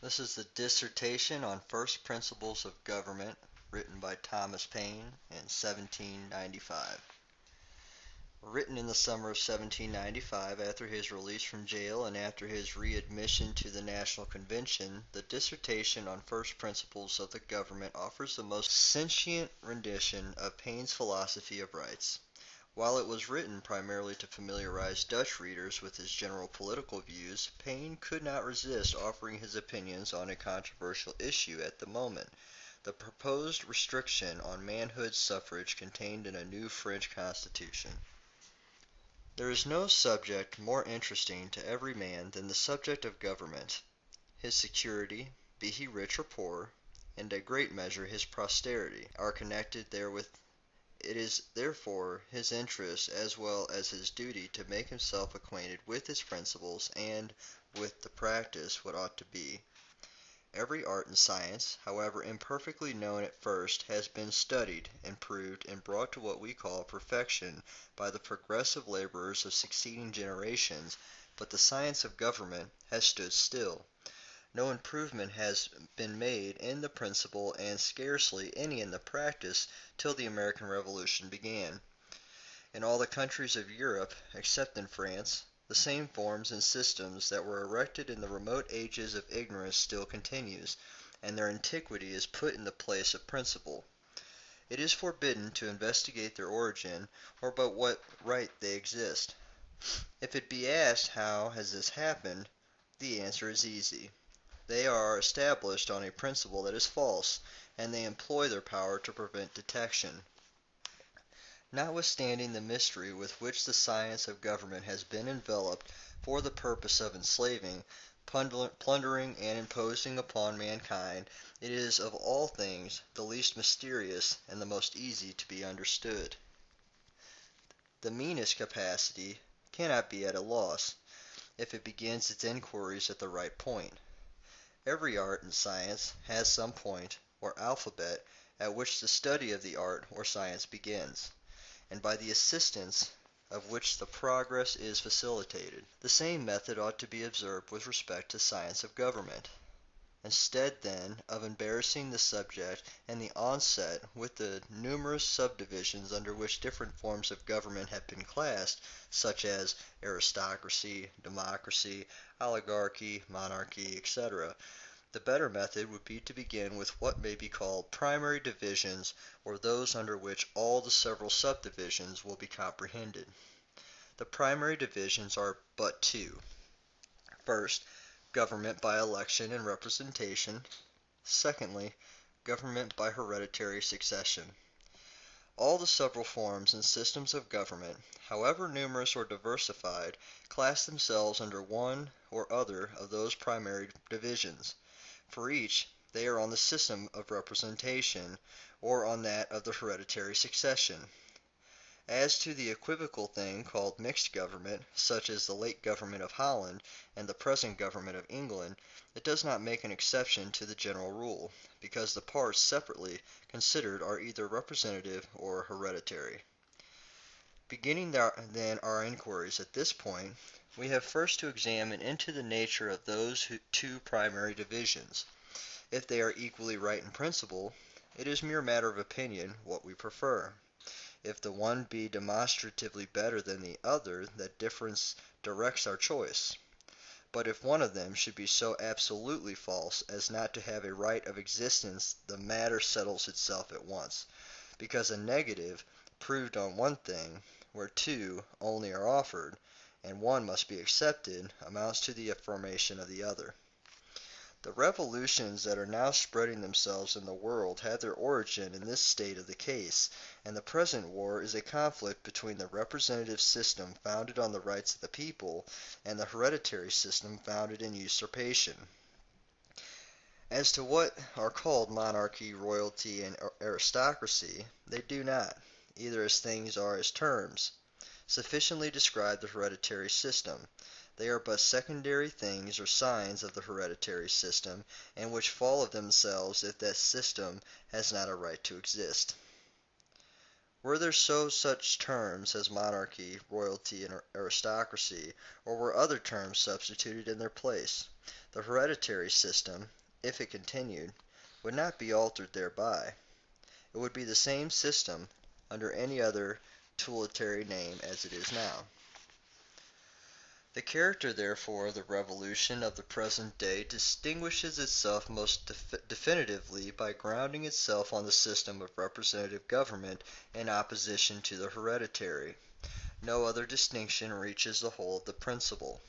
This is the dissertation on first principles of government written by Thomas Paine in 1795. Written in the summer of 1795 after his release from jail and after his readmission to the National Convention, the dissertation on first principles of the government offers the most sentient rendition of Paine's philosophy of rights. While it was written primarily to familiarize Dutch readers with his general political views, Paine could not resist offering his opinions on a controversial issue at the moment, the proposed restriction on manhood suffrage contained in a new French constitution. There is no subject more interesting to every man than the subject of government. His security, be he rich or poor, and a great measure his posterity, are connected therewith. It is therefore his interest as well as his duty to make himself acquainted with its principles and with the practice what ought to be. Every art and science, however imperfectly known at first, has been studied, improved, and brought to what we call perfection by the progressive laborers of succeeding generations, but the science of government has stood still. No improvement has been made in the principle and scarcely any in the practice till the American Revolution began. In all the countries of Europe, except in France, the same forms and systems that were erected in the remote ages of ignorance still continues, and their antiquity is put in the place of principle. It is forbidden to investigate their origin, or by what right they exist. If it be asked how has this happened, the answer is easy. They are established on a principle that is false, and they employ their power to prevent detection. Notwithstanding the mystery with which the science of government has been enveloped for the purpose of enslaving, plundering, and imposing upon mankind, it is of all things the least mysterious and the most easy to be understood. The meanest capacity cannot be at a loss, if it begins its inquiries at the right point. Every art and science has some point, or alphabet, at which the study of the art or science begins, and by the assistance of which the progress is facilitated. The same method ought to be observed with respect to science of government. Instead, then, of embarrassing the subject in the onset with the numerous subdivisions under which different forms of government have been classed, such as aristocracy, democracy, oligarchy, monarchy, etc., the better method would be to begin with what may be called primary divisions, or those under which all the several subdivisions will be comprehended. The primary divisions are but two. First, government by election and representation. Secondly, government by hereditary succession. All the several forms and systems of government, however numerous or diversified, class themselves under one or other of those primary divisions. For each, they are on the system of representation, or on that of the hereditary succession. As to the equivocal thing called mixed government, such as the late government of Holland and the present government of England, it does not make an exception to the general rule, because the parts separately considered are either representative or hereditary. Beginning then our inquiries at this point, we have first to examine into the nature of those two primary divisions. If they are equally right in principle, it is mere matter of opinion what we prefer. If the one be demonstratively better than the other, that difference directs our choice. But if one of them should be so absolutely false as not to have a right of existence, the matter settles itself at once, because a negative, proved on one thing, where two only are offered, and one must be accepted, amounts to the affirmation of the other. The revolutions that are now spreading themselves in the world had their origin in this state of the case, and the present war is a conflict between the representative system founded on the rights of the people and the hereditary system founded in usurpation. As to what are called monarchy, royalty, and aristocracy, they do not, either as things or as terms, sufficiently describe the hereditary system. They are but secondary things or signs of the hereditary system, and which fall of themselves if that system has not a right to exist. Were there such terms as monarchy, royalty, and aristocracy, or were other terms substituted in their place? The hereditary system, if it continued, would not be altered thereby. It would be the same system under any other tutelary name as it is now. The character, therefore, of the revolution of the present day distinguishes itself most definitively by grounding itself on the system of representative government in opposition to the hereditary. No other distinction reaches the whole of the principle.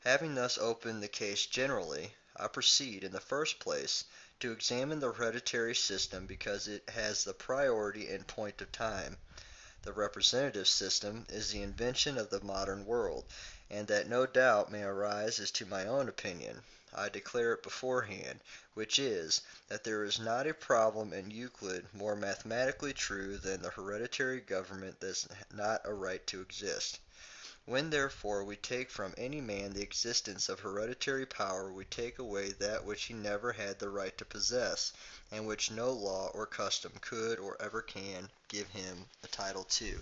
Having thus opened the case generally, I proceed, in the first place, to examine the hereditary system because it has the priority in point of time. The representative system is the invention of the modern world, and that no doubt may arise as to my own opinion. I declare it beforehand, which is, that there is not a problem in Euclid more mathematically true than the hereditary government does not a right to exist. When therefore we take from any man the existence of hereditary power, we take away that which he never had the right to possess, and which no law or custom could or ever can give him a title to.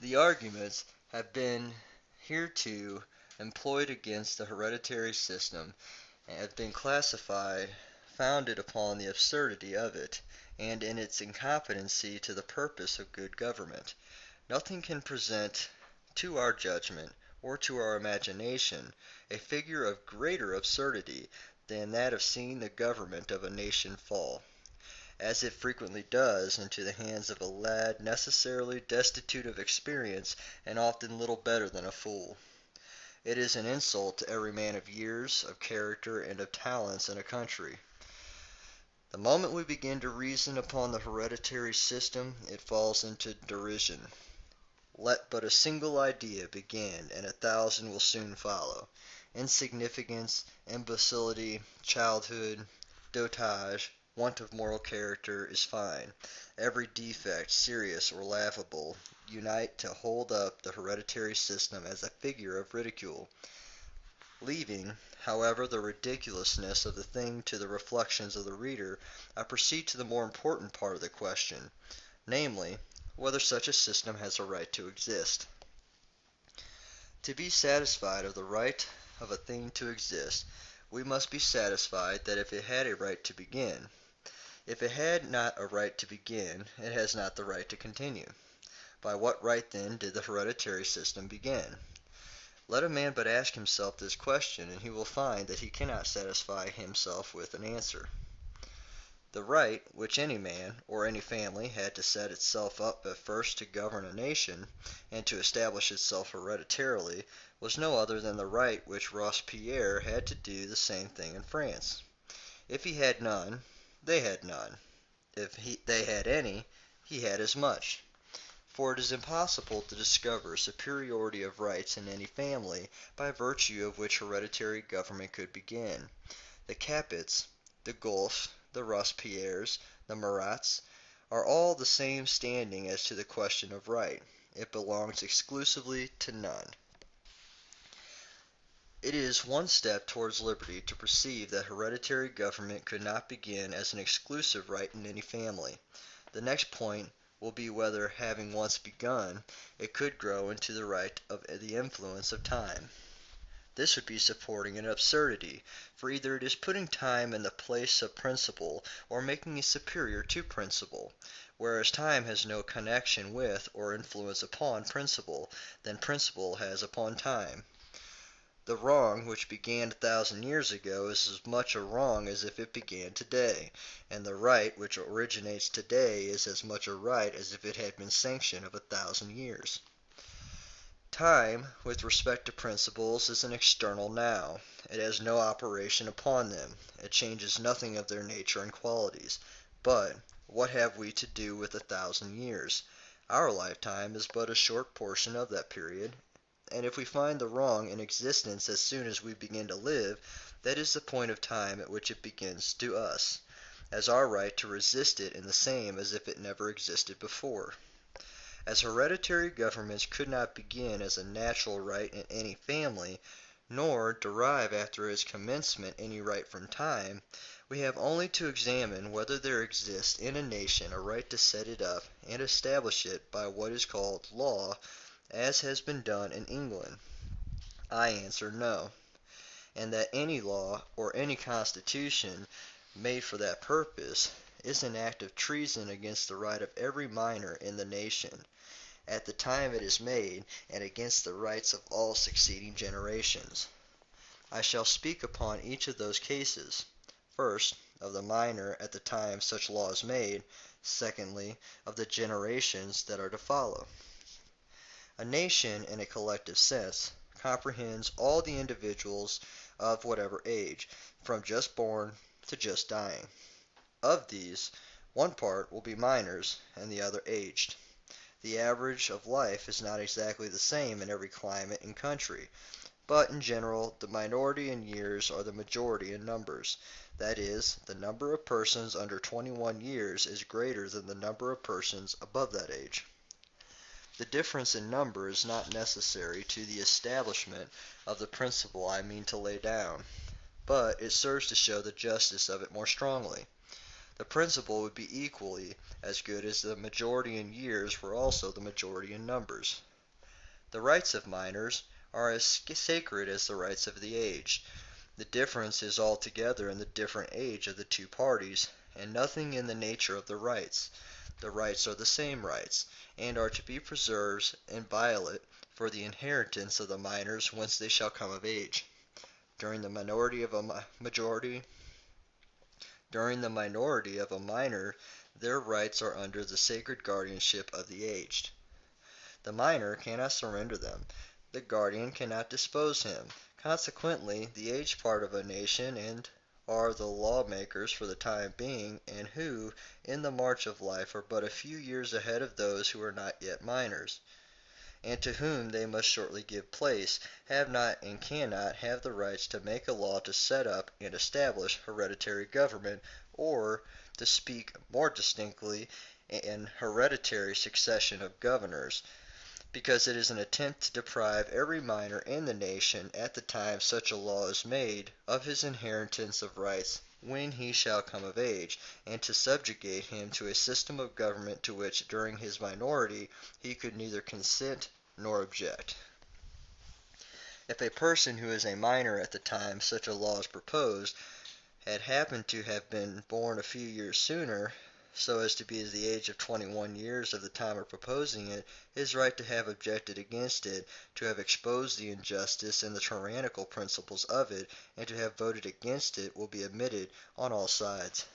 The arguments have been hitherto employed against the hereditary system have been classified, founded upon the absurdity of it, and in its incompetency to the purpose of good government. Nothing can present to our judgment, or to our imagination, a figure of greater absurdity than that of seeing the government of a nation fall, as it frequently does, into the hands of a lad necessarily destitute of experience and often little better than a fool. It is an insult to every man of years, of character, and of talents in a country. The moment we begin to reason upon the hereditary system, it falls into derision. Let but a single idea begin, and 1,000 will soon follow. Insignificance, imbecility, childhood, dotage, want of moral character is fine. Every defect, serious or laughable, unite to hold up the hereditary system as a figure of ridicule. Leaving, however, the ridiculousness of the thing to the reflections of the reader, I proceed to the more important part of the question, namely, whether such a system has a right to exist. To be satisfied of the right of a thing to exist, we must be satisfied that if it had a right to begin. If it had not a right to begin, it has not the right to continue. By what right then did the hereditary system begin? Let a man but ask himself this question, and he will find that he cannot satisfy himself with an answer. The right which any man, or any family, had to set itself up at first to govern a nation, and to establish itself hereditarily, was no other than the right which Robespierre had to do the same thing in France. If he had none, they had none. If they had any, he had as much. For it is impossible to discover superiority of rights in any family, by virtue of which hereditary government could begin. The Capets, the Guelphs, the Robespierres, the Marats, are all the same standing as to the question of right. It belongs exclusively to none. It is one step towards liberty to perceive that hereditary government could not begin as an exclusive right in any family. The next point will be whether, having once begun, it could grow into the right of the influence of time. This would be supporting an absurdity, for either it is putting time in the place of principle, or making it superior to principle, whereas time has no connection with or influence upon principle than principle has upon time. The wrong which began 1,000 years ago is as much a wrong as if it began today, and the right which originates today is as much a right as if it had been sanctioned of 1,000 years. Time, with respect to principles, is an external now. It has no operation upon them. It changes nothing of their nature and qualities. But what have we to do with 1,000 years? Our lifetime is but a short portion of that period, and if we find the wrong in existence as soon as we begin to live, that is the point of time at which it begins to us, as our right to resist it in the same as if it never existed before. As hereditary governments could not begin as a natural right in any family, nor derive after its commencement any right from time, we have only to examine whether there exists in a nation a right to set it up and establish it by what is called law, as has been done in England. I answer no. and that any law or any constitution made for that purpose is an act of treason against the right of every minor in the nation at the time it is made, and against the rights of all succeeding generations. I shall speak upon each of those cases. First, of the minor at the time such law is made. Secondly, of the generations that are to follow. A nation, in a collective sense, comprehends all the individuals of whatever age, from just born to just dying. Of these, one part will be minors and the other aged. The average of life is not exactly the same in every climate and country, but in general the minority in years are the majority in numbers. That is, the number of persons under 21 years is greater than the number of persons above that age. The difference in number is not necessary to the establishment of the principle I mean to lay down, but it serves to show the justice of it more strongly. The principle would be equally as good as the majority in years were also the majority in numbers. The rights of minors are as sacred as the rights of the aged. The difference is altogether in the different age of the two parties, and nothing in the nature of the rights. The rights are the same rights, and are to be preserved inviolate for the inheritance of the minors whence they shall come of age. During the minority of a minor, their rights are under the sacred guardianship of the aged. The minor cannot surrender them. The guardian cannot dispose him. Consequently, the aged part of a nation and are the lawmakers for the time being, and who, in the march of life, are but a few years ahead of those who are not yet minors, and to whom they must shortly give place, have not and cannot have the rights to make a law to set up and establish hereditary government, or, to speak more distinctly, an hereditary succession of governors, because it is an attempt to deprive every minor in the nation at the time such a law is made of his inheritance of rights when he shall come of age, and to subjugate him to a system of government to which during his minority he could neither consent nor object. If a person who is a minor at the time such a law is proposed had happened to have been born a few years sooner, so as to be at the age of 21 years of the time of proposing it, his right to have objected against it, to have exposed the injustice and the tyrannical principles of it, and to have voted against it will be admitted on all sides.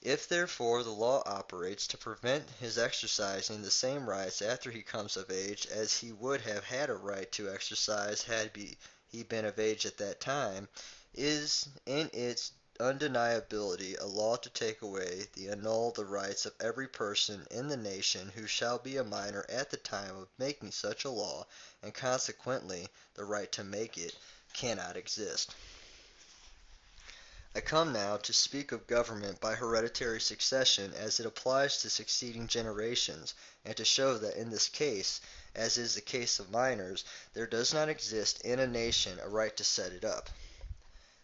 If therefore the law operates to prevent his exercising the same rights after he comes of age as he would have had a right to exercise had he been of age at that time, is in its undeniability a law to take away, annul the rights of every person in the nation who shall be a minor at the time of making such a law, and consequently the right to make it cannot exist. I come now to speak of government by hereditary succession as it applies to succeeding generations, and to show that in this case, as is the case of minors, there does not exist in a nation a right to set it up.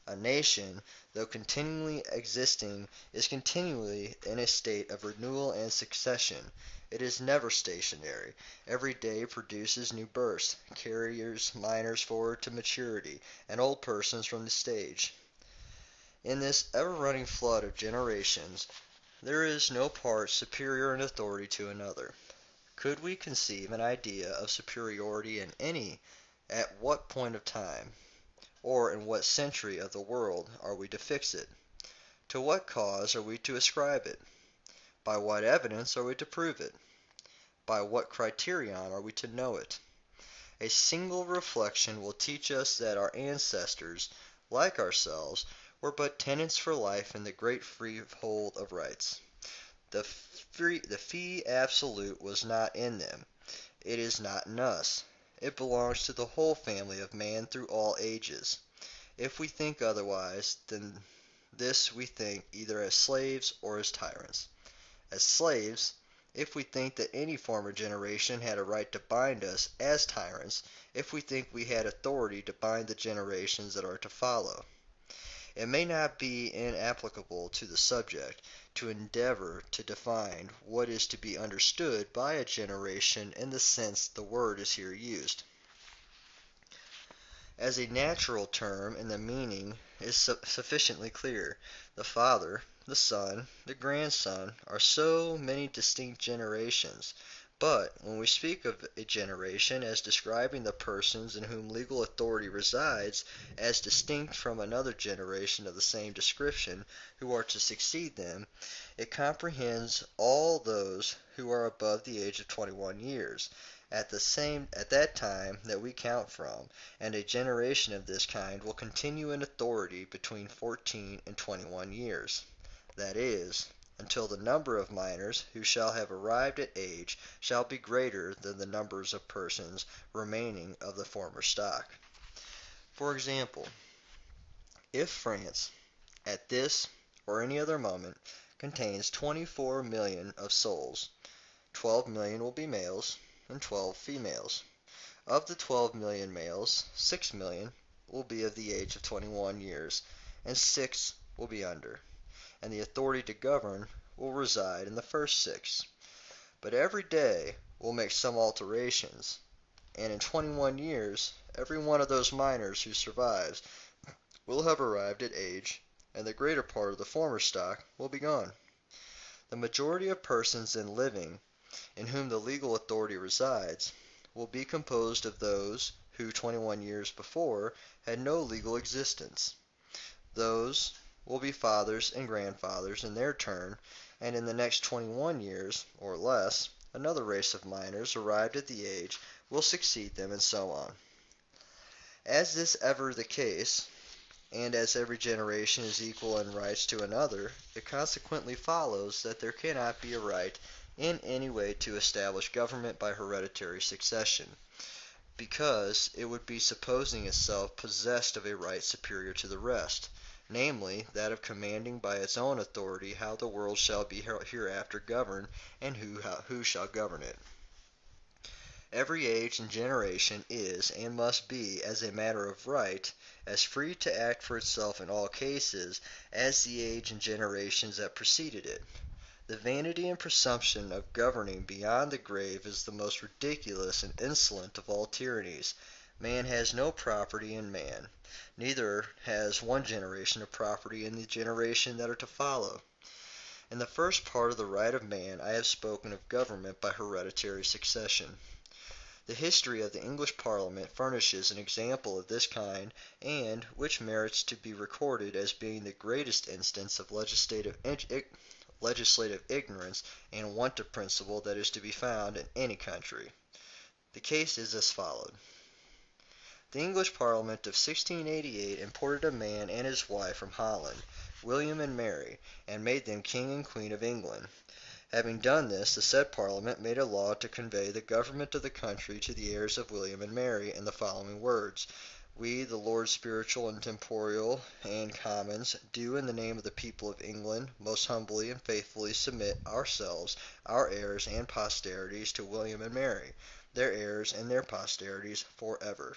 A nation, though continually existing, is continually in a state of renewal and succession. It is never stationary. Every day produces new births, carries minors forward to maturity, and old persons from the stage. In this ever-running flood of generations, there is no part superior in authority to another. Could we conceive an idea of superiority in any, at what point of time, or in what century of the world are we to fix it? To what cause are we to ascribe it? By what evidence are we to prove it? By what criterion are we to know it? A single reflection will teach us that our ancestors, like ourselves, were but tenants for life in the great freehold of rights. The fee absolute was not in them. It is not in us. It belongs to the whole family of man through all ages. If we think otherwise, then this we think either as slaves or as tyrants. As slaves, if we think that any former generation had a right to bind us; as tyrants, if we think we had authority to bind the generations that are to follow. It may not be inapplicable to the subject to endeavor to define what is to be understood by a generation in the sense the word is here used. as a natural term, and the meaning is sufficiently clear. The father, the son, the grandson are so many distinct generations. But when we speak of a generation as describing the persons in whom legal authority resides as distinct from another generation of the same description who are to succeed them, it comprehends all those who are above the age of 21 years at that time that we count from, and a generation of this kind will continue in authority between 14 and 21 years. That is, until the number of minors who shall have arrived at age shall be greater than the numbers of persons remaining of the former stock. For example, if France, at this or any other moment, contains 24 million of souls, 12 million will be males and 12 females. Of the 12 million males, 6 million will be of the age of 21 years, and 6 will be under, and the authority to govern will reside in the first 6. But every day will make some alterations, and in 21 years every one of those minors who survives will have arrived at age, and the greater part of the former stock will be gone. The majority of persons then living, in whom the legal authority resides, will be composed of those who 21 years before had no legal existence. Those will be fathers and grandfathers in their turn, and in the next 21 years, or less, another race of minors arrived at the age will succeed them, and so on. As this ever the case, and as every generation is equal in rights to another, it consequently follows that there cannot be a right in any way to establish government by hereditary succession, because it would be supposing itself possessed of a right superior to the rest, namely, that of commanding by its own authority how the world shall be hereafter governed, and who shall govern it. Every age and generation is, and must be, as a matter of right, as free to act for itself in all cases as the age and generations that preceded it. The vanity and presumption of governing beyond the grave is the most ridiculous and insolent of all tyrannies. Man has no property in man, neither has one generation of property in the generation that are to follow. In the first part of the right of man I have spoken of government by hereditary succession. The history of the English Parliament furnishes an example of this kind, and which merits to be recorded as being the greatest instance of legislative ignorance and want of principle that is to be found in any country. The case is as follows. The English Parliament of 1688 imported a man and his wife from Holland, William and Mary, and made them King and Queen of England. Having done this, the said Parliament made a law to convey the government of the country to the heirs of William and Mary in the following words: We, the Lords Spiritual and Temporal and Commons, do in the name of the people of England most humbly and faithfully submit ourselves, our heirs and posterities, to William and Mary, their heirs and their posterities forever.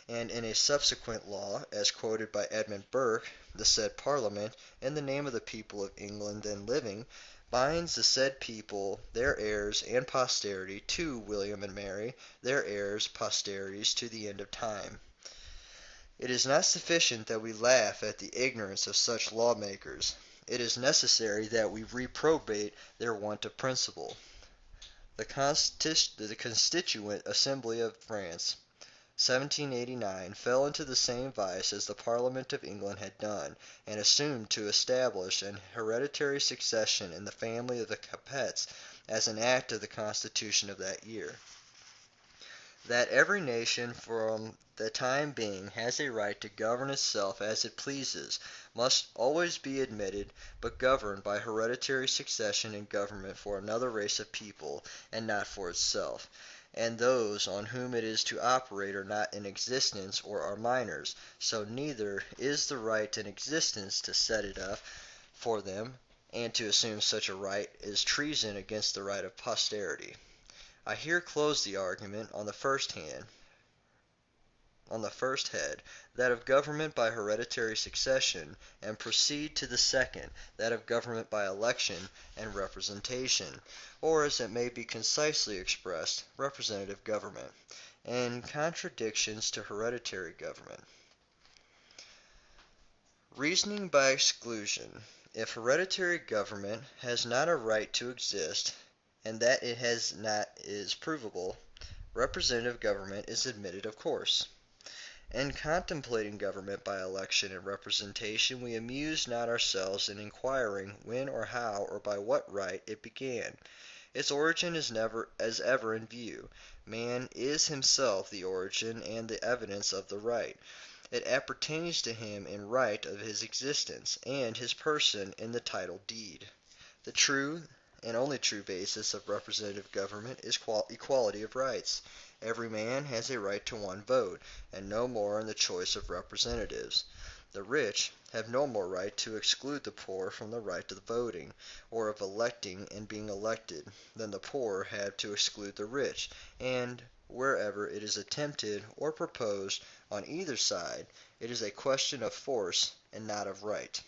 And in a subsequent law, as quoted by Edmund Burke, the said Parliament, in the name of the people of England then living, binds the said people, their heirs and posterity, to William and Mary, their heirs, posterities, to the end of time. It is not sufficient that we laugh at the ignorance of such lawmakers. It is necessary that we reprobate their want of principle. The Constituent Assembly of France, 1789, fell into the same vice as the Parliament of England had done, and assumed to establish an hereditary succession in the family of the Capets as an act of the Constitution of that year. That every nation from the time being has a right to govern itself as it pleases must always be admitted, but governed by hereditary succession in government for another race of people, and not for itself. And those on whom it is to operate are not in existence or are minors, so neither is the right in existence to set it up for them, and to assume such a right is treason against the right of posterity. I here close the argument on the first head, that of government by hereditary succession, and proceed to the second, that of government by election and representation, or, as it may be concisely expressed, representative government. and contradictions to hereditary government. Reasoning by exclusion. If hereditary government has not a right to exist, and that it has not is provable, representative government is admitted of course. In contemplating government by election and representation, we amuse not ourselves in inquiring when or how or by what right it began. Its origin is ever in view. Man is himself the origin and the evidence of the right. It appertains to him in right of his existence, and his person in the title deed. The true and only true basis of representative government is equality of rights. Every man has a right to one vote, and no more in the choice of representatives. The rich have no more right to exclude the poor from the right of voting, or of electing and being elected, than the poor have to exclude the rich, and wherever it is attempted or proposed on either side, it is a question of force and not of right.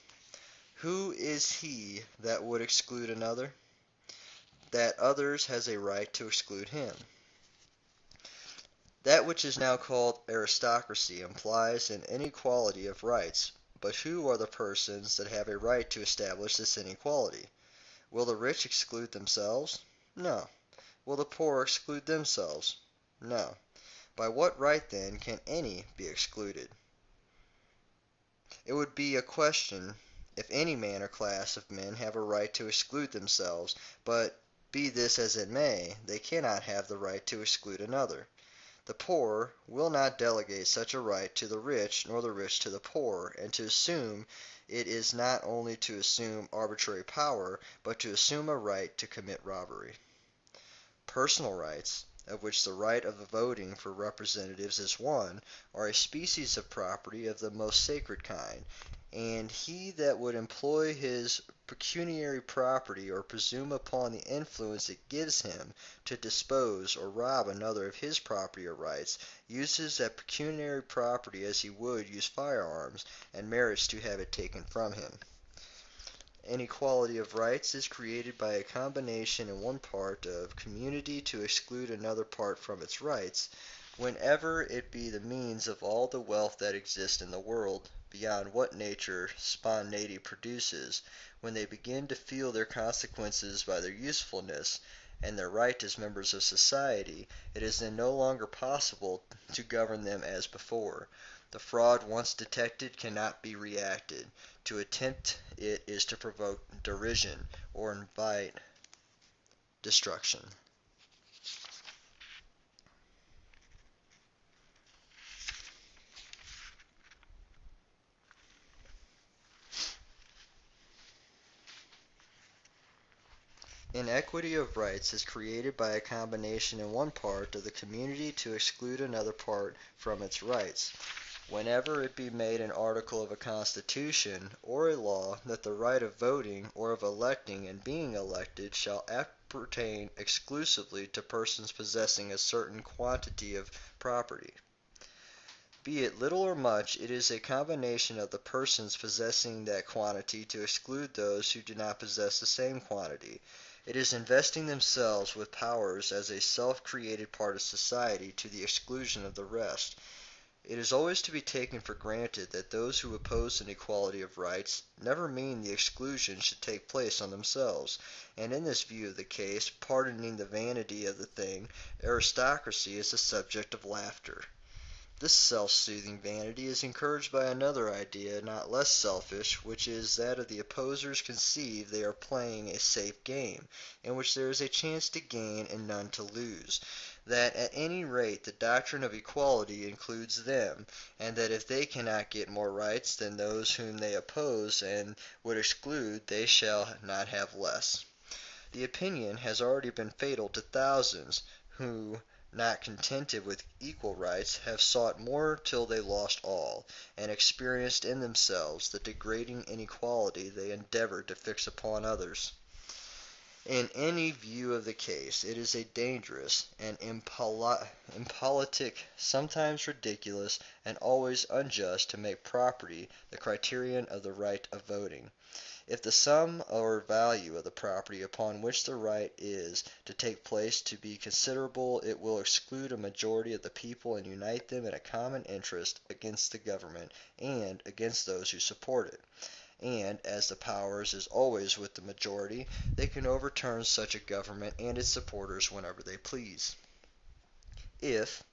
Who is he that would exclude another? That others has a right to exclude him. That which is now called aristocracy implies an inequality of rights, but who are the persons that have a right to establish this inequality? Will the rich exclude themselves? No. Will the poor exclude themselves? No. By what right, then, can any be excluded? It would be a question if any man or class of men have a right to exclude themselves, but be this as it may, they cannot have the right to exclude another. The poor will not delegate such a right to the rich, nor the rich to the poor, and to assume it is not only to assume arbitrary power, but to assume a right to commit robbery. Personal rights, of which the right of voting for representatives is one, are a species of property of the most sacred kind, and he that would employ his pecuniary property or presume upon the influence it gives him to dispose or rob another of his property or rights uses that pecuniary property as he would use firearms, and merits to have it taken from him. Inequality of rights is created by a combination in one part of community to exclude another part from its rights, whenever it be the means of all the wealth that exists in the world, beyond what nature spontaneity produces, when they begin to feel their consequences by their usefulness, and their right as members of society, it is then no longer possible to govern them as before. The fraud once detected cannot be reacted. To attempt it is to provoke derision or invite destruction. Inequity of rights is created by a combination in one part of the community to exclude another part from its rights. Whenever it be made an article of a constitution or a law that the right of voting or of electing and being elected shall appertain exclusively to persons possessing a certain quantity of property. Be it little or much, it is a combination of the persons possessing that quantity to exclude those who do not possess the same quantity. It is investing themselves with powers as a self-created part of society to the exclusion of the rest. It is always to be taken for granted that those who oppose an equality of rights never mean the exclusion should take place on themselves, and in this view of the case, pardoning the vanity of the thing, aristocracy is the subject of laughter. This self-soothing vanity is encouraged by another idea not less selfish, which is that of the opposers conceive they are playing a safe game, in which there is a chance to gain and none to lose, that at any rate the doctrine of equality includes them, and that if they cannot get more rights than those whom they oppose and would exclude, they shall not have less. The opinion has already been fatal to thousands, who, not contented with equal rights, have sought more till they lost all, and experienced in themselves the degrading inequality they endeavored to fix upon others. In any view of the case, it is a dangerous and impolitic, sometimes ridiculous, and always unjust to make property the criterion of the right of voting. If the sum or value of the property upon which the right is to take place to be considerable, it will exclude a majority of the people and unite them in a common interest against the government and against those who support it. And, as the power is always with the majority, they can overturn such a government and its supporters whenever they please. If,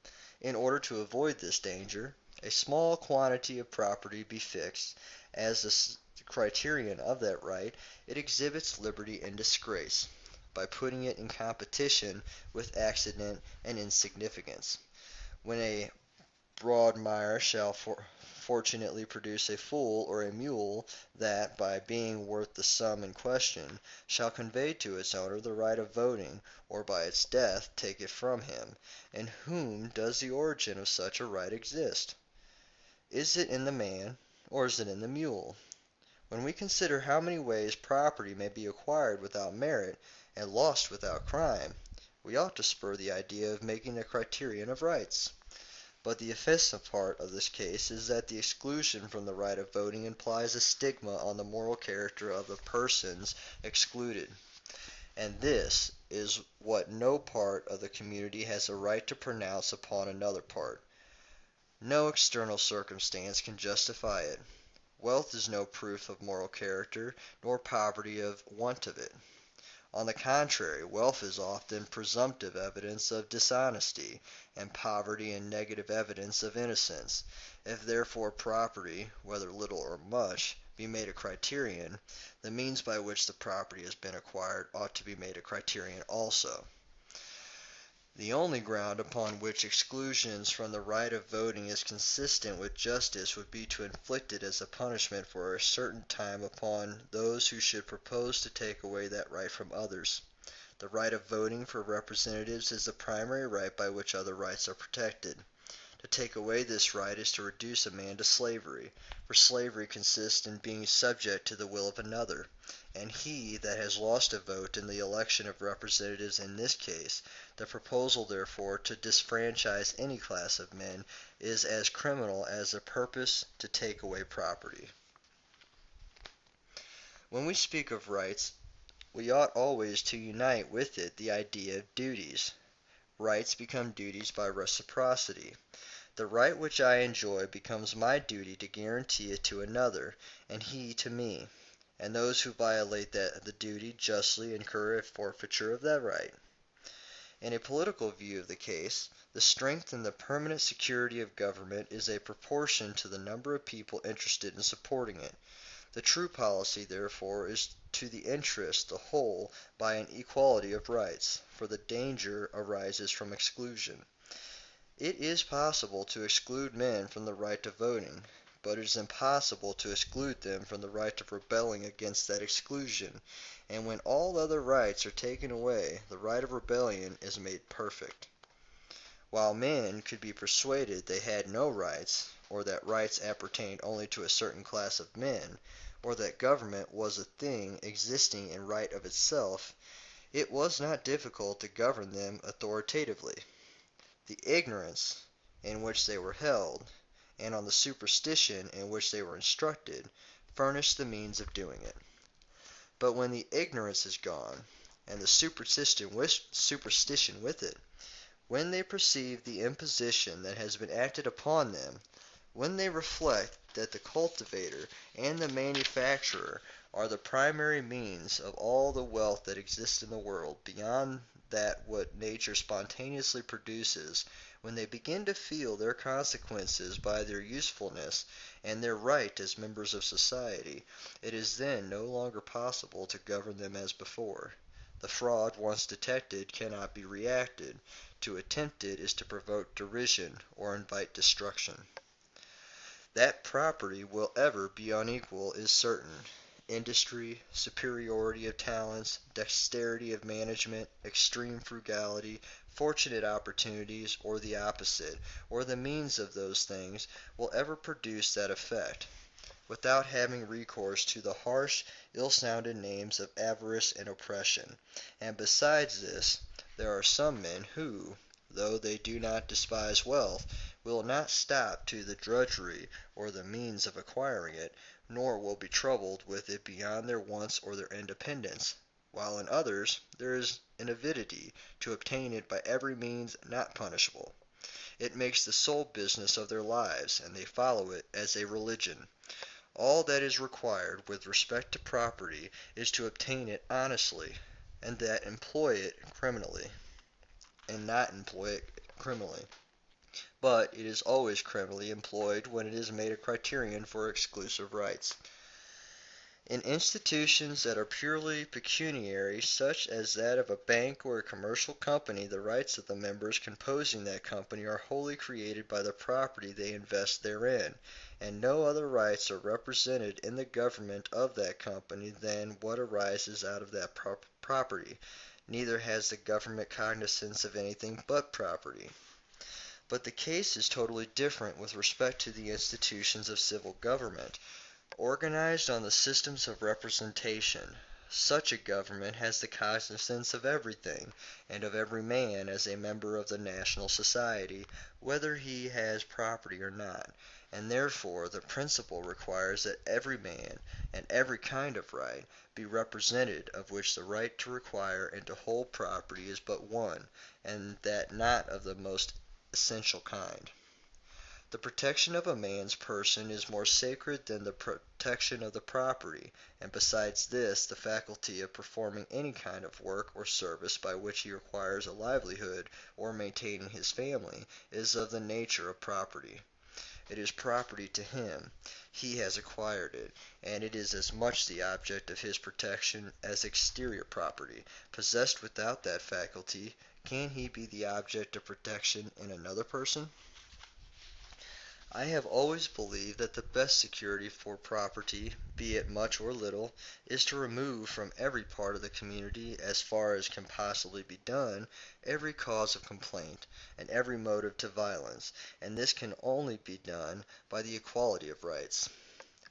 in order to avoid this danger, a small quantity of property be fixed as the criterion of that right, it exhibits liberty and disgrace, by putting it in competition with accident and insignificance. When a broad mire shall fortunately produce a fool or a mule that, by being worth the sum in question, shall convey to its owner the right of voting, or by its death take it from him, in whom does the origin of such a right exist? Is it in the man, or is it in the mule? When we consider how many ways property may be acquired without merit, and lost without crime, we ought to spur the idea of making a criterion of rights. But the offensive part of this case is that the exclusion from the right of voting implies a stigma on the moral character of the persons excluded. And this is what no part of the community has a right to pronounce upon another part. No external circumstance can justify it. Wealth is no proof of moral character, nor poverty of want of it. On the contrary, wealth is often presumptive evidence of dishonesty, and poverty and negative evidence of innocence. If therefore property, whether little or much, be made a criterion, the means by which the property has been acquired ought to be made a criterion also. The only ground upon which exclusions from the right of voting is consistent with justice would be to inflict it as a punishment for a certain time upon those who should propose to take away that right from others. The right of voting for representatives is the primary right by which other rights are protected. To take away this right is to reduce a man to slavery, for slavery consists in being subject to the will of another, and he that has lost a vote in the election of representatives in this case, the proposal therefore to disfranchise any class of men is as criminal as the purpose to take away property. When we speak of rights, we ought always to unite with it the idea of duties. Rights become duties by reciprocity. The right which I enjoy becomes my duty to guarantee it to another, and he to me, and those who violate the duty justly incur a forfeiture of that right. In a political view of the case, the strength and the permanent security of government is a proportion to the number of people interested in supporting it. The true policy, therefore, is to the interest the whole by an equality of rights, for the danger arises from exclusion. It is possible to exclude men from the right of voting, but it is impossible to exclude them from the right of rebelling against that exclusion, and when all other rights are taken away, the right of rebellion is made perfect. While men could be persuaded they had no rights, or that rights appertained only to a certain class of men, or that government was a thing existing in right of itself, it was not difficult to govern them authoritatively. The ignorance in which they were held, and on the superstition in which they were instructed, furnished the means of doing it. But when the ignorance is gone, and the superstition with it, when they perceive the imposition that has been acted upon them, when they reflect that the cultivator and the manufacturer are the primary means of all the wealth that exists in the world, beyond that what nature spontaneously produces, when they begin to feel their consequences by their usefulness and their right as members of society, it is then no longer possible to govern them as before. The fraud once detected cannot be reacted. To attempt it is to provoke derision or invite destruction. That property will ever be unequal is certain. Industry, superiority of talents, dexterity of management, extreme frugality, fortunate opportunities, or the opposite, or the means of those things, will ever produce that effect, without having recourse to the harsh, ill-sounded names of avarice and oppression. And besides this, there are some men who, though they do not despise wealth, will not stop to the drudgery or the means of acquiring it, nor will be troubled with it beyond their wants or their independence, while in others there is an avidity to obtain it by every means not punishable. It makes the sole business of their lives, and they follow it as a religion. All that is required with respect to property is to obtain it honestly, and that employ it criminally, and not employ it criminally. But it is always criminally employed when it is made a criterion for exclusive rights. In institutions that are purely pecuniary, such as that of a bank or a commercial company, the rights of the members composing that company are wholly created by the property they invest therein, and no other rights are represented in the government of that company than what arises out of that property. Neither has the government cognizance of anything but property. But the case is totally different with respect to the institutions of civil government. Organized on the systems of representation, such a government has the cognizance of everything, and of every man as a member of the national society, whether he has property or not, and therefore the principle requires that every man, and every kind of right, be represented, of which the right to require and to hold property is but one, and that not of the most essential kind. The protection of a man's person is more sacred than the protection of the property, and besides this, the faculty of performing any kind of work or service by which he requires a livelihood or maintaining his family is of the nature of property. It is property to him. He has acquired it, and it is as much the object of his protection as exterior property. Possessed without that faculty, can he be the object of protection in another person? I have always believed that the best security for property, be it much or little, is to remove from every part of the community, as far as can possibly be done, every cause of complaint, and every motive to violence, and this can only be done by the equality of rights.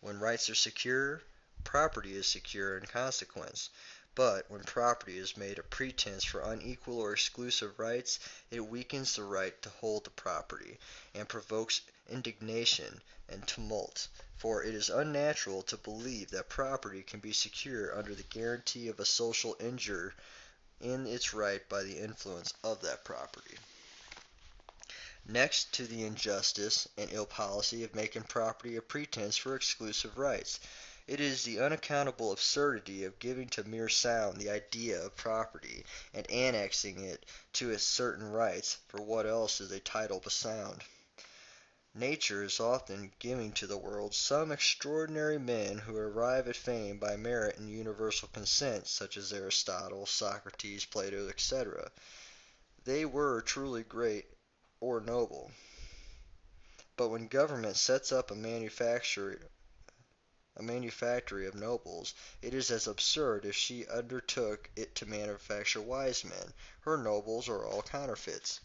When rights are secure, property is secure in consequence. But when property is made a pretense for unequal or exclusive rights, it weakens the right to hold the property, and provokes indignation and tumult, for it is unnatural to believe that property can be secure under the guarantee of a social injury in its right by the influence of that property. Next to the injustice and ill policy of making property a pretense for exclusive rights, it is the unaccountable absurdity of giving to mere sound the idea of property, and annexing it to its certain rights, for what else is a title but sound? Nature is often giving to the world some extraordinary men who arrive at fame by merit and universal consent, such as Aristotle, Socrates, Plato, etc. They were truly great or noble. But when government sets up a manufactory of nobles, it is as absurd if she undertook it to manufacture wise men. Her nobles are all counterfeits.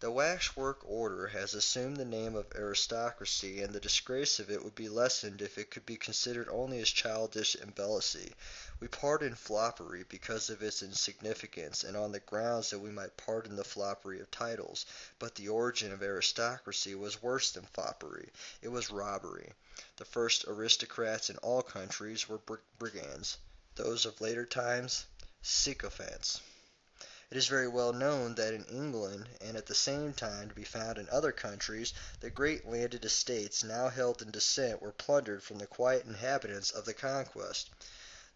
The waxwork order has assumed the name of aristocracy, and the disgrace of it would be lessened if it could be considered only as childish embellicy. We pardon foppery because of its insignificance, and on the grounds that we might pardon the foppery of titles. But the origin of aristocracy was worse than foppery. It was robbery. The first aristocrats in all countries were brigands; those of later times, sycophants. It is very well known that in England, and at the same time to be found in other countries, the great landed estates now held in descent were plundered from the quiet inhabitants of the Conquest.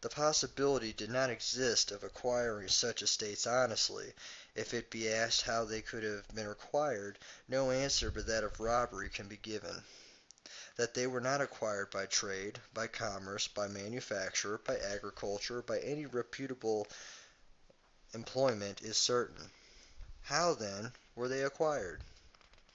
The possibility did not exist of acquiring such estates honestly. If it be asked how they could have been acquired, no answer but that of robbery can be given. That they were not acquired by trade, by commerce, by manufacture, by agriculture, by any reputable employment is certain. How, then, were they acquired?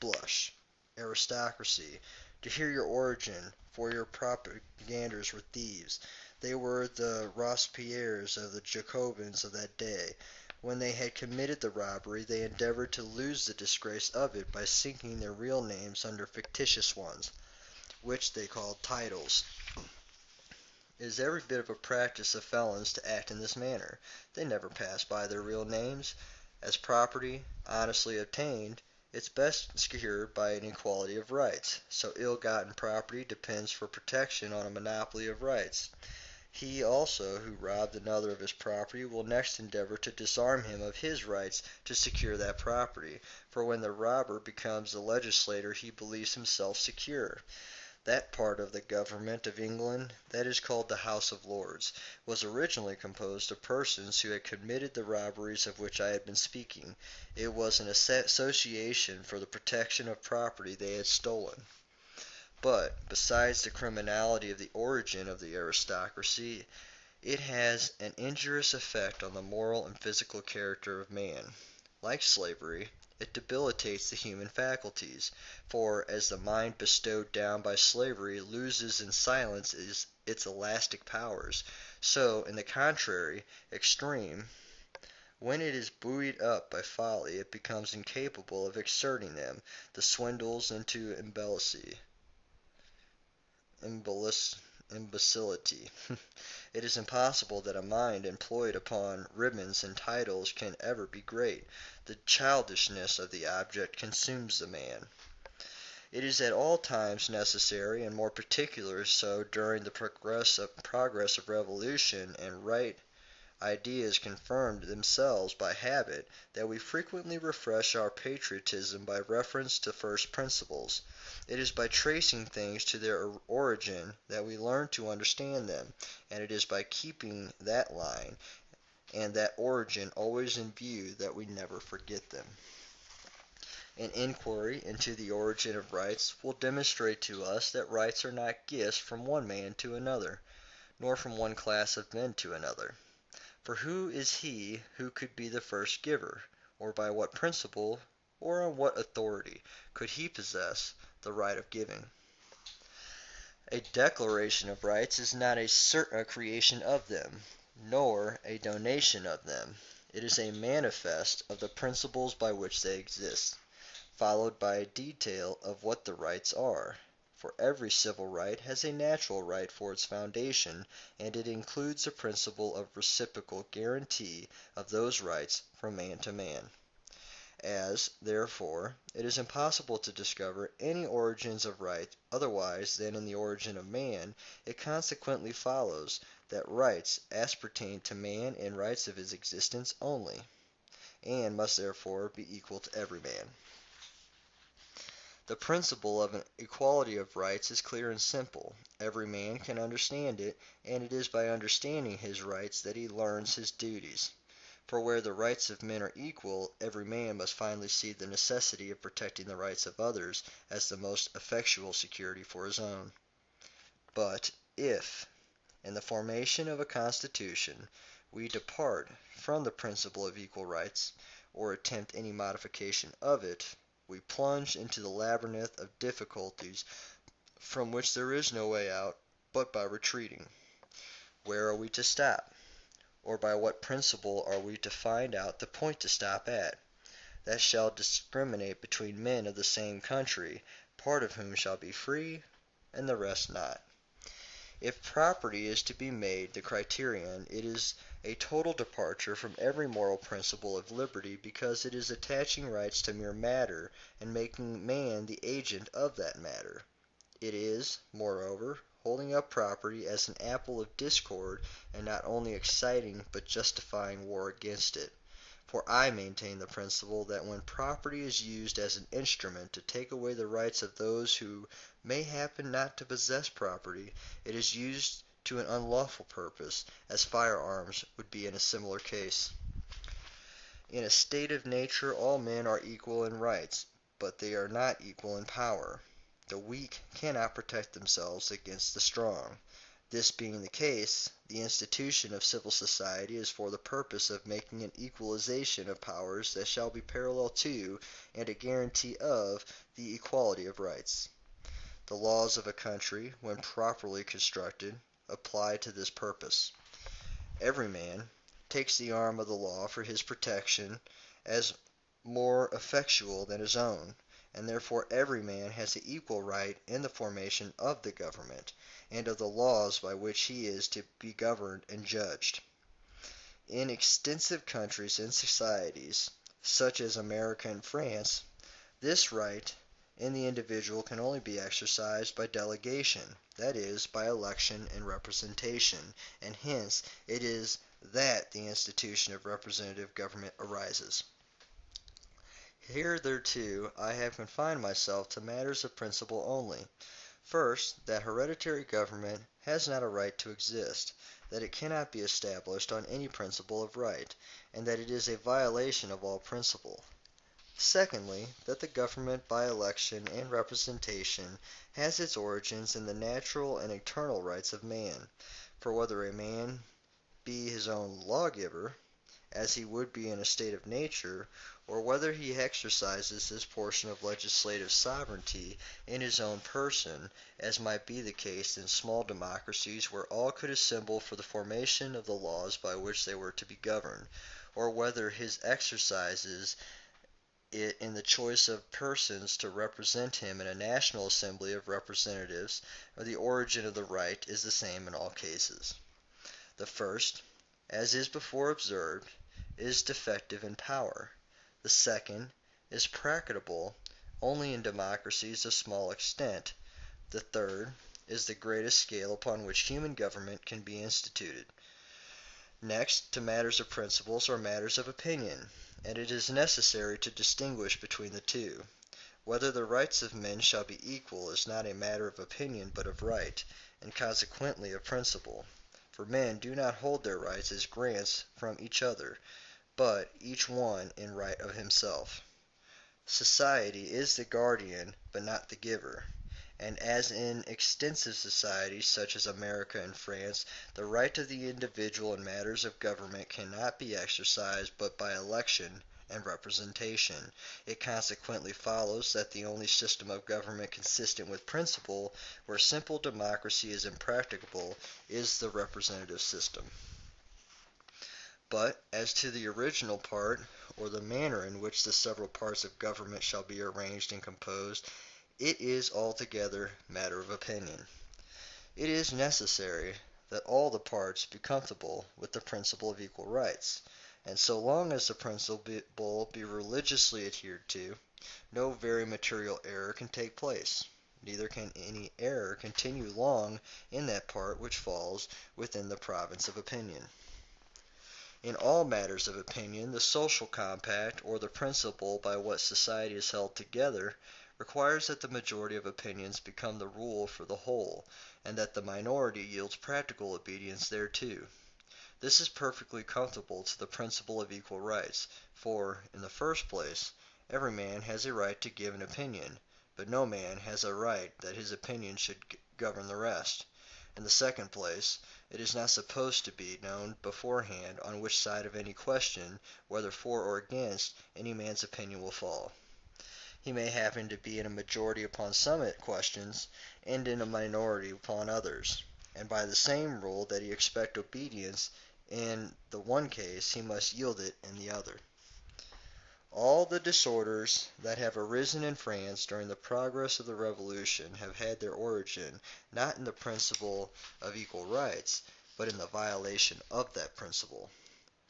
Blush. Aristocracy. To hear your origin, for your propaganders were thieves. They were the Robespierres of the Jacobins of that day. When they had committed the robbery, they endeavored to lose the disgrace of it by sinking their real names under fictitious ones, which they called titles. It is every bit of a practice of felons to act in this manner. They never pass by their real names. As property, honestly obtained, It's best secured by an equality of rights, so ill-gotten property depends for protection on a monopoly of rights. He also who robbed another of his property will next endeavor to disarm him of his rights to secure that property, for when the robber becomes the legislator he believes himself secure. That part of the government of England that is called the House of Lords was originally composed of persons who had committed the robberies of which I have been speaking. It was an association for the protection of property they had stolen. But, besides the criminality of the origin of the aristocracy, it has an injurious effect on the moral and physical character of man. Like slavery, it debilitates the human faculties, for as the mind bestowed down by slavery loses in silence its elastic powers, so, in the contrary extreme, when it is buoyed up by folly, it becomes incapable of exerting them. The swindles into imbecility. It is impossible that a mind employed upon ribbons and titles can ever be great. The childishness of the object consumes the man. It is at all times necessary, and more particularly so during the progress of revolution and right ideas confirmed themselves by habit, that we frequently refresh our patriotism by reference to first principles. It is by tracing things to their origin that we learn to understand them, and it is by keeping that line and that origin always in view that we never forget them. An inquiry into the origin of rights will demonstrate to us that rights are not gifts from one man to another, nor from one class of men to another. For who is he who could be the first giver, or by what principle, or on what authority, could he possess the right of giving? A declaration of rights is not a creation of them, nor a donation of them. It is a manifest of the principles by which they exist, followed by a detail of what the rights are. For every civil right has a natural right for its foundation, and it includes the principle of reciprocal guarantee of those rights from man to man. As, therefore, it is impossible to discover any origins of right otherwise than in the origin of man, it consequently follows that rights appertain to man in rights of his existence only, and must therefore be equal to every man. The principle of an equality of rights is clear and simple. Every man can understand it, and it is by understanding his rights that he learns his duties. For where the rights of men are equal, every man must finally see the necessity of protecting the rights of others as the most effectual security for his own. But if, in the formation of a constitution, we depart from the principle of equal rights, or attempt any modification of it, we plunge into the labyrinth of difficulties from which there is no way out but by retreating. Where are we to stop? Or by what principle are we to find out the point to stop at, that shall discriminate between men of the same country, part of whom shall be free, and the rest not? If property is to be made the criterion, it is a total departure from every moral principle of liberty, because it is attaching rights to mere matter, and making man the agent of that matter. It is, moreover, holding up property as an apple of discord, and not only exciting but justifying war against it. For I maintain the principle that when property is used as an instrument to take away the rights of those who may happen not to possess property, it is used to an unlawful purpose, as firearms would be in a similar case. In a state of nature all men are equal in rights, but they are not equal in power. The weak cannot protect themselves against the strong. This being the case, the institution of civil society is for the purpose of making an equalization of powers that shall be parallel to, and a guarantee of, the equality of rights. The laws of a country, when properly constructed, apply to this purpose. Every man takes the arm of the law for his protection as more effectual than his own, and therefore every man has the equal right in the formation of the government, and of the laws by which he is to be governed and judged. In extensive countries and societies, such as America and France, This right in the individual can only be exercised by delegation, that is, by election and representation, and hence it is that the institution of representative government arises. Hitherto I have confined myself to matters of principle only. First, that hereditary government has not a right to exist, that it cannot be established on any principle of right, and that it is a violation of all principle. Secondly, that the government by election and representation has its origins in the natural and eternal rights of man, for whether a man be his own lawgiver, as he would be in a state of nature, or whether he exercises his portion of legislative sovereignty in his own person, as might be the case in small democracies where all could assemble for the formation of the laws by which they were to be governed, or whether his exercises it in the choice of persons to represent him in a national assembly of representatives, or the origin of the right is the same in all cases. The first, as is before observed, is defective in power. The second is practicable only in democracies of small extent. The third is the greatest scale upon which human government can be instituted. Next to matters of principles are matters of opinion, and it is necessary to distinguish between the two. Whether the rights of men shall be equal is not a matter of opinion but of right, and consequently of principle. For men do not hold their rights as grants from each other, but each one in right of himself. Society is the guardian, but not the giver. And as in extensive societies such as America and France, the right of the individual in matters of government cannot be exercised but by election and representation, it consequently follows that the only system of government consistent with principle, where simple democracy is impracticable, is the representative system. But as to the original part, or the manner in which the several parts of government shall be arranged and composed, it is altogether matter of opinion. It is necessary that all the parts be comfortable with the principle of equal rights, and so long as the principle be religiously adhered to, no very material error can take place, neither can any error continue long in that part which falls within the province of opinion. In all matters of opinion, the social compact, or the principle by what society is held together, requires that the majority of opinions become the rule for the whole, and that the minority yields practical obedience thereto. This is perfectly conformable to the principle of equal rights, for, in the first place, every man has a right to give an opinion, but no man has a right that his opinion should govern the rest. In the second place, it is not supposed to be known beforehand on which side of any question, whether for or against, any man's opinion will fall. He may happen to be in a majority upon some questions, and in a minority upon others, and by the same rule that he expect obedience in the one case, he must yield it in the other. All the disorders that have arisen in France during the progress of the Revolution have had their origin, not in the principle of equal rights, but in the violation of that principle.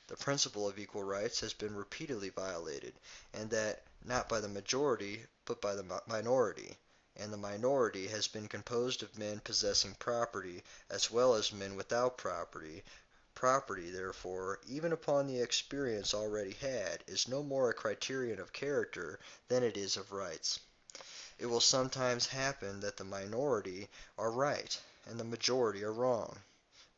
The principle of equal rights has been repeatedly violated, and that not by the majority, but by the minority, and the minority has been composed of men possessing property as well as men without property. Property, therefore, even upon the experience already had, is no more a criterion of character than it is of rights. It will sometimes happen that the minority are right and the majority are wrong.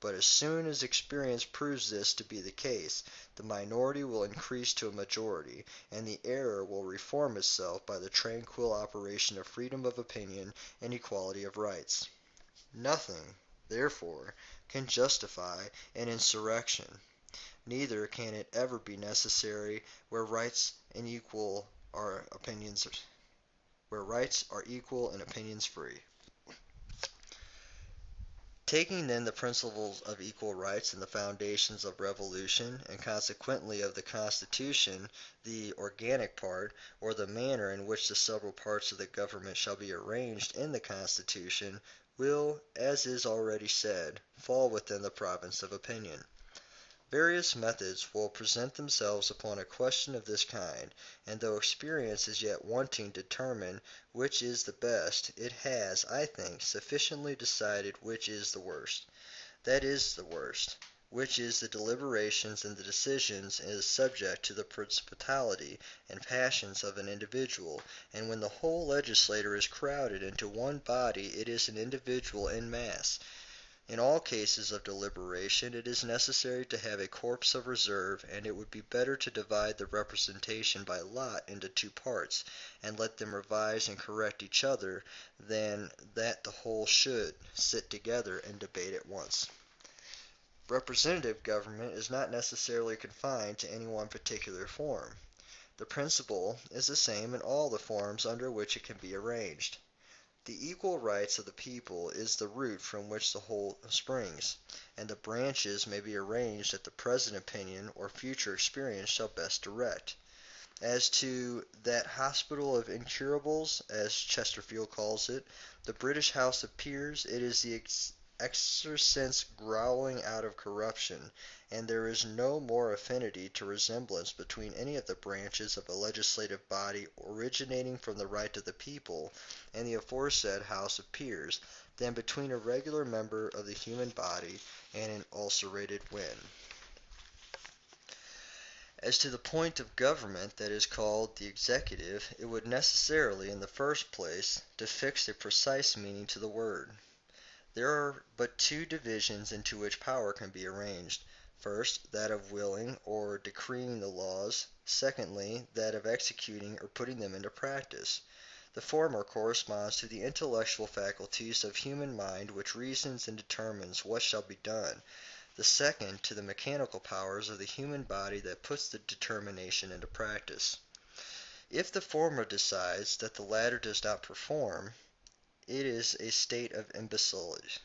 But as soon as experience proves this to be the case, the minority will increase to a majority, and the error will reform itself by the tranquil operation of freedom of opinion and equality of rights. Nothing, therefore, can justify an insurrection, neither can it ever be necessary where rights are equal and opinions free. Taking then the principles of equal rights and the foundations of revolution, and consequently of the Constitution, the organic part, or the manner in which the several parts of the government shall be arranged in the Constitution, will, as is already said, fall within the province of opinion. Various methods will present themselves upon a question of this kind, and though experience is yet wanting to determine which is the best, it has, I think, sufficiently decided which is the worst. That is the worst, which is the deliberations and the decisions is subject to the principality and passions of an individual, and when the whole legislature is crowded into one body it is an individual en masse. In all cases of deliberation it is necessary to have a corps of reserve, and it would be better to divide the representation by lot into two parts, and let them revise and correct each other, than that the whole should sit together and debate at once. Representative government is not necessarily confined to any one particular form. The principle is the same in all the forms under which it can be arranged. The equal rights of the people is the root from which the whole springs, and the branches may be arranged as the present opinion or future experience shall best direct. As to that hospital of incurables, as Chesterfield calls it, the British House of Peers, it is the exercise growling out of corruption, and there is no more affinity to resemblance between any of the branches of a legislative body originating from the right of the people and the aforesaid House of Peers than between a regular member of the human body and an ulcerated wind. As to the point of government that is called the executive, it would necessarily, in the first place, to fix a precise meaning to the word. There are but two divisions into which power can be arranged. First, that of willing or decreeing the laws; secondly, that of executing or putting them into practice. The former corresponds to the intellectual faculties of human mind which reasons and determines what shall be done; the second to the mechanical powers of the human body that puts the determination into practice. If the former decides that the latter does not perform, it is a state of imbecility,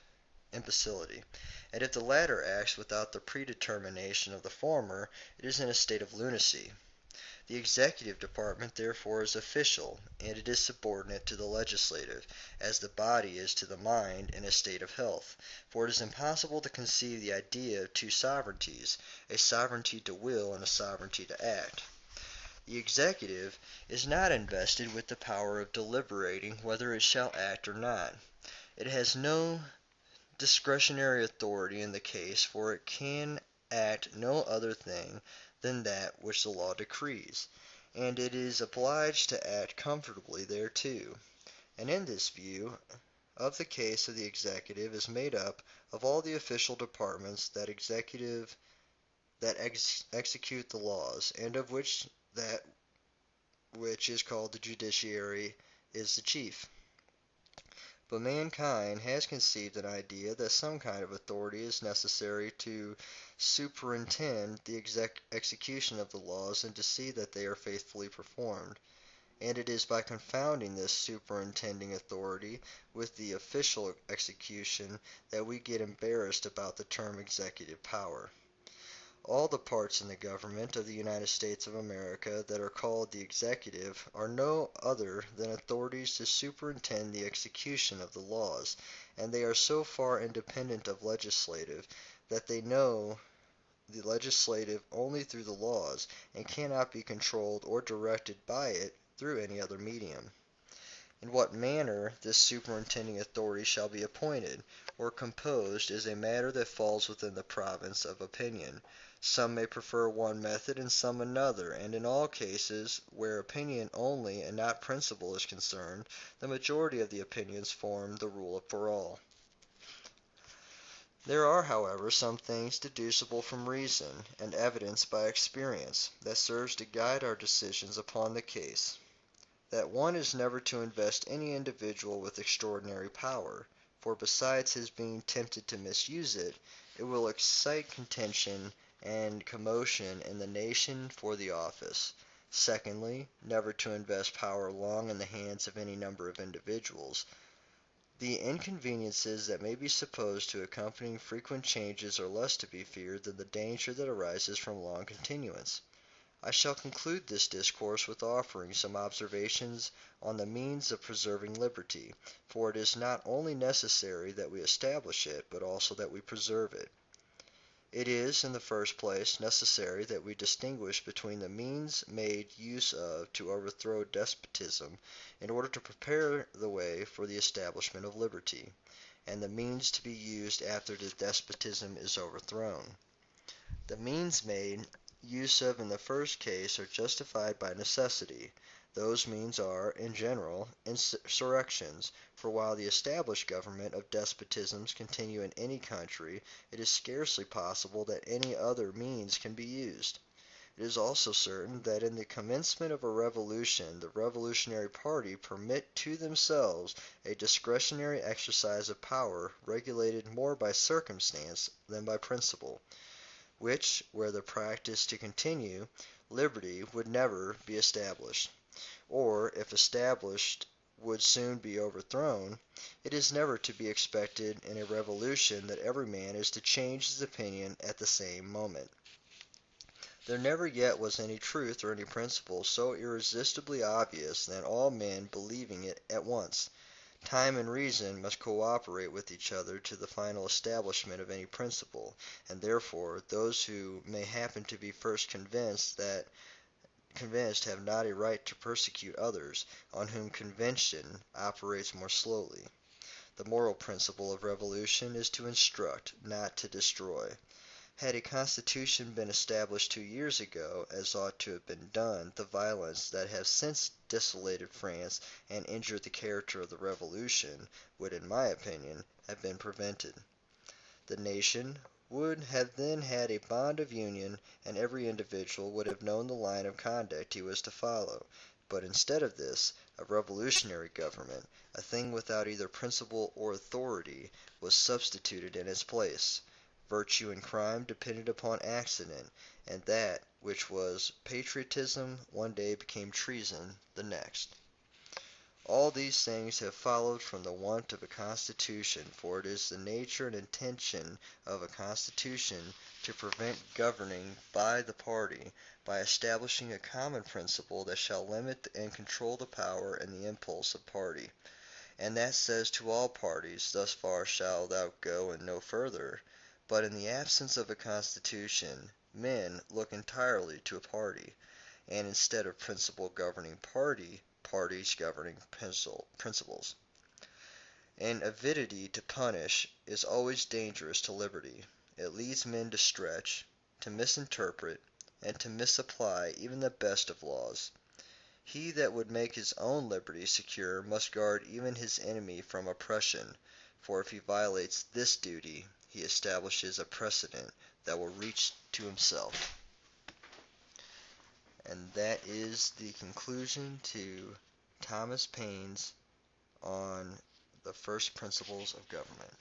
and if the latter acts without the predetermination of the former, it is in a state of lunacy. The executive department therefore is official, and it is subordinate to the legislative, as the body is to the mind in a state of health, for it is impossible to conceive the idea of two sovereignties, a sovereignty to will and a sovereignty to act. The executive is not invested with the power of deliberating whether it shall act or not. It has no discretionary authority in the case, for it can act no other thing than that which the law decrees, and it is obliged to act conformably thereto. And in this view of the case of the executive is made up of all the official departments that execute the laws, and of which that which is called the judiciary is the chief. But mankind has conceived an idea that some kind of authority is necessary to superintend the execution of the laws and to see that they are faithfully performed, and it is by confounding this superintending authority with the official execution that we get embarrassed about the term executive power. All the parts in the government of the United States of America that are called the executive are no other than authorities to superintend the execution of the laws, and they are so far independent of legislative that they know the legislative only through the laws, and cannot be controlled or directed by it through any other medium. In what manner this superintending authority shall be appointed or composed is a matter that falls within the province of opinion. Some may prefer one method and some another, and in all cases where opinion only and not principle is concerned, the majority of the opinions form the rule for all. There are, however, some things deducible from reason, and evidenced by experience, that serves to guide our decisions upon the case. That one is never to invest any individual with extraordinary power, for besides his being tempted to misuse it, it will excite contention and commotion in the nation for the office. Secondly, never to invest power long in the hands of any number of individuals. The inconveniences that may be supposed to accompany frequent changes are less to be feared than the danger that arises from long continuance. I shall conclude this discourse with offering some observations on the means of preserving liberty, for it is not only necessary that we establish it, but also that we preserve it. It is, in the first place, necessary that we distinguish between the means made use of to overthrow despotism in order to prepare the way for the establishment of liberty, and the means to be used after the despotism is overthrown. The means made use of in the first case are justified by necessity. Those means are, in general, insurrections, for while the established government of despotisms continue in any country, it is scarcely possible that any other means can be used. It is also certain that in the commencement of a revolution the revolutionary party permit to themselves a discretionary exercise of power regulated more by circumstance than by principle, which, were the practice to continue, liberty would never be established, or, if established, would soon be overthrown. It is never to be expected in a revolution that every man is to change his opinion at the same moment. There never yet was any truth or any principle so irresistibly obvious than all men believing it at once. Time and reason must co-operate with each other to the final establishment of any principle, and therefore those who may happen to be first convinced have not a right to persecute others, on whom conviction operates more slowly. The moral principle of revolution is to instruct, not to destroy. Had a constitution been established 2 years ago, as ought to have been done, the violence that has since desolated France and injured the character of the Revolution would, in my opinion, have been prevented. The nation would have then had a bond of union, and every individual would have known the line of conduct he was to follow. But instead of this, a revolutionary government, a thing without either principle or authority, was substituted in its place. Virtue and crime depended upon accident, and that which was patriotism one day became treason the next. All these things have followed from the want of a constitution, for it is the nature and intention of a constitution to prevent governing by the party, by establishing a common principle that shall limit and control the power and the impulse of party, and that says to all parties, thus far shalt thou go and no further. But in the absence of a constitution, men look entirely to a party, and instead of principle governing party, parties governing principles. An avidity to punish is always dangerous to liberty. It leads men to stretch, to misinterpret, and to misapply even the best of laws. He that would make his own liberty secure must guard even his enemy from oppression, for if he violates this duty, he establishes a precedent that will reach to himself. And that is the conclusion to Thomas Paine's on the first principles of government.